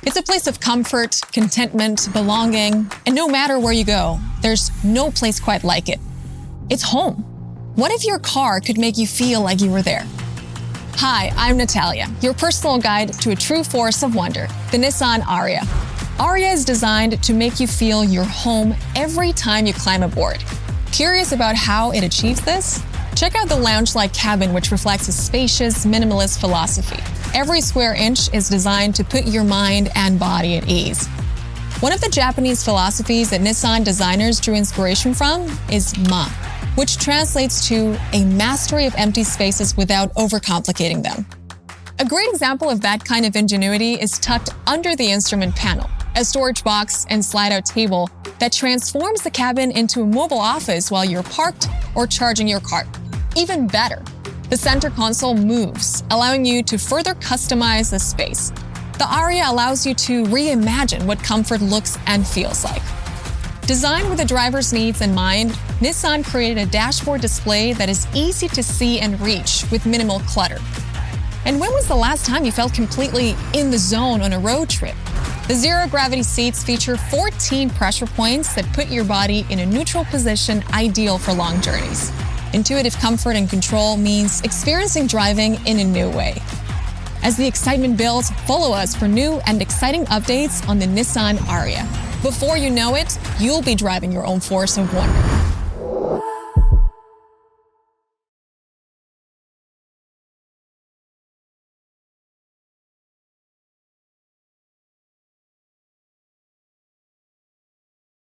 It's a place of comfort, contentment, belonging, and no matter where you go, there's no place quite like it. It's home. What if your car could make you feel like you were there? Hi, I'm Natalia, your personal guide to a true force of wonder, the Nissan Ariya. Ariya is designed to make you feel you're home every time you climb aboard. Curious about how it achieves this? Check out the lounge-like cabin, which reflects a spacious, minimalist philosophy. Every square inch is designed to put your mind and body at ease. One of the Japanese philosophies that Nissan designers drew inspiration from is Ma, which translates to a mastery of empty spaces without overcomplicating them. A great example of that kind of ingenuity is tucked under the instrument panel, a storage box and slide-out table that transforms the cabin into a mobile office while you're parked or charging your car. Even better, the center console moves, allowing you to further customize the space. The Ariya allows you to reimagine what comfort looks and feels like. Designed with the driver's needs in mind, Nissan created a dashboard display that is easy to see and reach with minimal clutter. And when was the last time you felt completely in the zone on a road trip? The zero-gravity seats feature 14 pressure points that put your body in a neutral position ideal for long journeys. Intuitive comfort and control means experiencing driving in a new way. As the excitement builds, follow us for new and exciting updates on the Nissan Ariya. Before you know it, you'll be driving your own force of wonder.